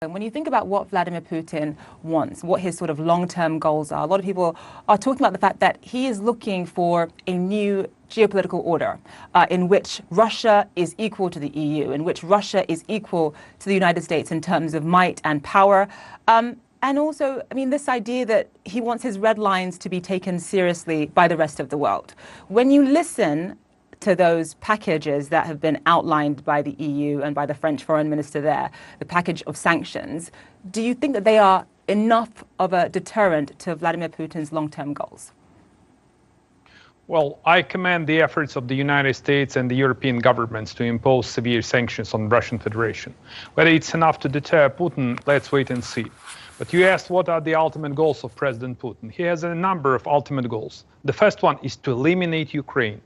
And when you think about what Vladimir Putin wants, what his sort of long-term goals are, a lot of people are talking about the fact that he is looking for a new geopolitical order in which Russia is equal to the EU, in which Russia is equal to the United States in terms of might and power. And also, I mean, this idea that he wants his red lines to be taken seriously by the rest of the world. When you listen to those packages that have been outlined by the EU and by the French foreign minister there, the package of sanctions, do you think that they are enough of a deterrent to Vladimir Putin's long-term goals? Well, I commend the efforts of the United States and the European governments to impose severe sanctions on the Russian Federation. Whether it's enough to deter Putin, let's wait and see. But you asked what are the ultimate goals of President Putin. He has a number of ultimate goals. The first one is to eliminate Ukraine.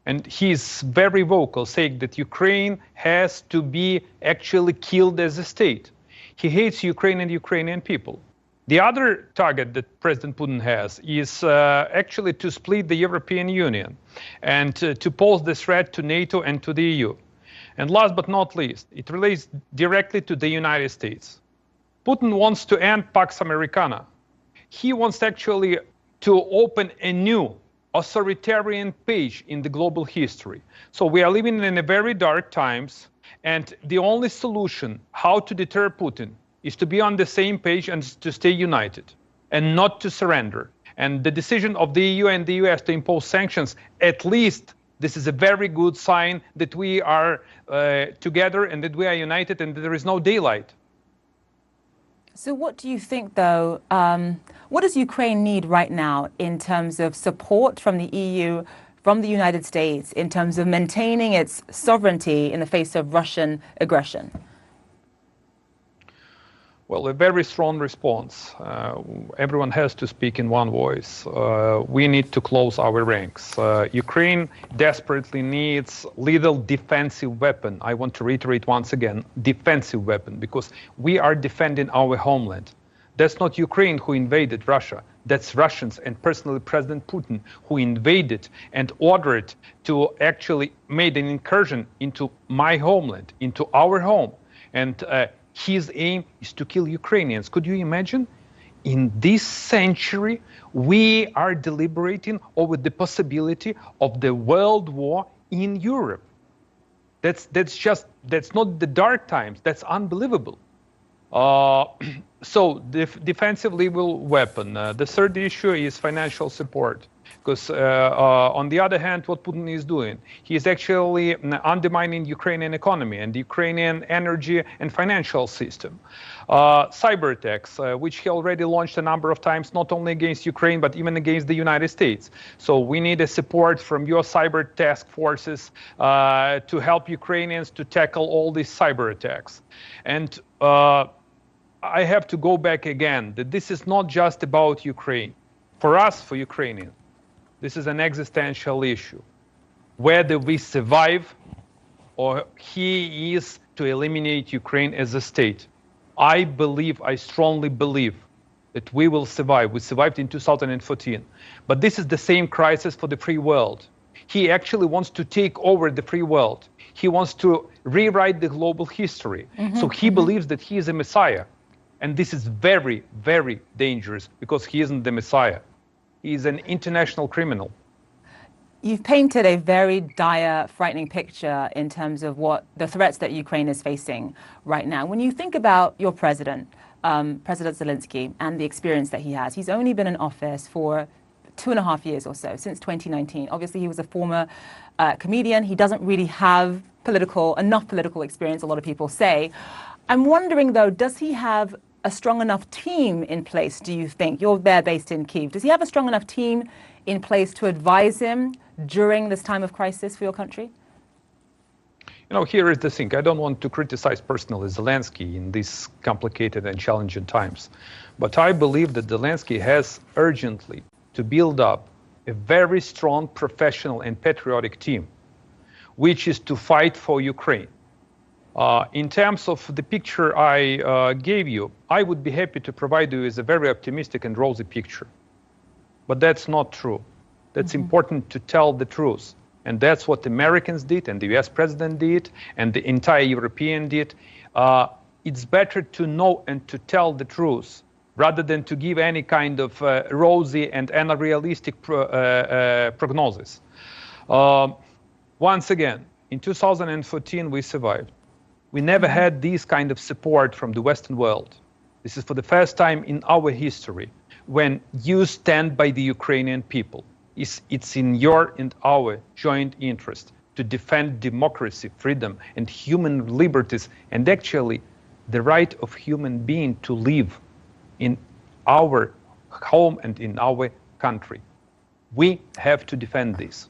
And he's very vocal, saying that Ukraine has to be actually killed as a state. He hates Ukraine and Ukrainian people. The other target that President Putin has is actually to split the European Union and to pose the threat to NATO and to the EU. And last but not least, it relates directly to the United States. Putin wants to end Pax Americana. He wants actually to open a new authoritarian page in the global history. So we are living in a very dark times, and the only solution how to deter Putin is to be on the same page and to stay united and not to surrender. And the decision of the EU and the US to impose sanctions, at least this is a very good sign that we are together and that we are united and that there is no daylight. So what do you think, though, what does Ukraine need right now in terms of support from the EU, from the United States, in terms of maintaining its sovereignty in the face of Russian aggression? Well, a very strong response. Everyone has to speak in one voice. We need to close our ranks. Ukraine desperately needs lethal defensive weapon. I want to reiterate once again, defensive weapon, because we are defending our homeland. That's not Ukraine who invaded Russia. That's Russians and personally President Putin who invaded and ordered to actually made an incursion into my homeland, into our home. And his aim is to kill Ukrainians. Could you imagine? In this century, we are deliberating over the possibility of the world war in Europe. That's not the dark times. That's unbelievable. So defensively weapon. The third issue is financial support. Because on the other hand, what Putin is doing, he is actually undermining Ukrainian economy and the Ukrainian energy and financial system. Cyber attacks, which he already launched a number of times, not only against Ukraine, but even against the United States. So we need a support from your cyber task forces to help Ukrainians to tackle all these cyber attacks. And I have to go back again, that this is not just about Ukraine. For us, for Ukrainians, this is an existential issue. Whether we survive or he is to eliminate Ukraine as a state. I believe, I strongly believe that we will survive. We survived in 2014. But this is the same crisis for the free world. He actually wants to take over the free world. He wants to rewrite the global history. So he believes that he is a messiah. And this is very, very dangerous because he isn't the messiah. He's an international criminal. You've painted a very dire, frightening picture in terms of what the threats that Ukraine is facing right now. When you think about your president, President Zelensky, and the experience that he has, he's only been in office for 2.5 years or so, since 2019. Obviously, he was a former comedian. He doesn't really have enough political experience, a lot of people say. I'm wondering, though, does he have a strong enough team in place, do you think? You're there based in Kyiv. Does he have a strong enough team in place to advise him during this time of crisis for your country? You know, here is the thing. I don't want to criticize personally Zelensky in these complicated and challenging times. But I believe that Zelensky has urgently to build up a very strong professional and patriotic team, which is to fight for Ukraine. In terms of the picture I gave you, I would be happy to provide you with a very optimistic and rosy picture. But that's not true. That's important to tell the truth. And that's what the Americans did, and the US president did, and the entire European did. it's better to know and to tell the truth rather than to give any kind of rosy and unrealistic prognosis. Once again, in 2014, we survived. We never had this kind of support from the Western world. This is for the first time in our history when you stand by the Ukrainian people. It's in your and our joint interest to defend democracy, freedom, and human liberties, and actually the right of human being to live in our home and in our country. We have to defend this.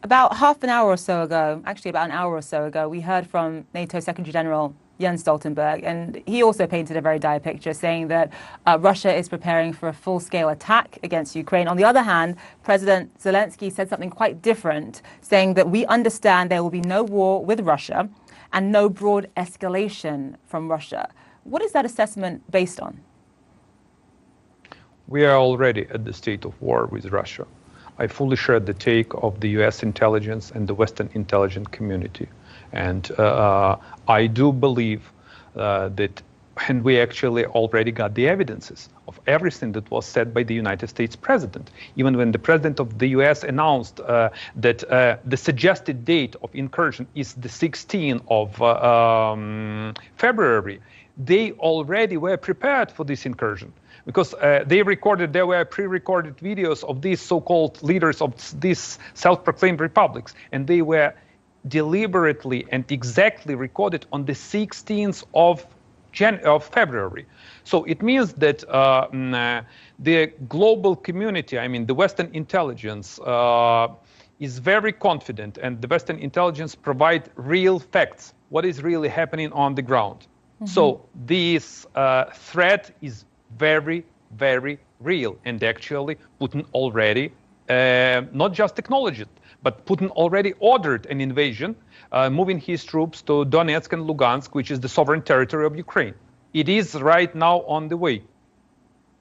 About half an hour or so ago, actually about an hour or so ago, we heard from NATO Secretary General Jens Stoltenberg, and he also painted a very dire picture, saying that Russia is preparing for a full-scale attack against Ukraine. On the other hand, President Zelensky said something quite different, saying that we understand there will be no war with Russia and no broad escalation from Russia. What is that assessment based on? We are already at the state of war with Russia. I fully share the take of the US intelligence and the Western intelligence community. And I do believe that, and we actually already got the evidences of everything that was said by the United States president. Even when the president of the US announced that the suggested date of incursion is the 16th of February, they already were prepared for this incursion. Because there were pre-recorded videos of these so-called leaders of these self-proclaimed republics, and they were deliberately and exactly recorded on the 16th of February. So it means that the global community, I mean the Western intelligence, is very confident, and the Western intelligence provide real facts, what is really happening on the ground. Mm-hmm. So this threat is very, very real. And actually, Putin already not just acknowledged it, but Putin already ordered an invasion, moving his troops to Donetsk and Lugansk, which is the sovereign territory of Ukraine. It is right now on the way.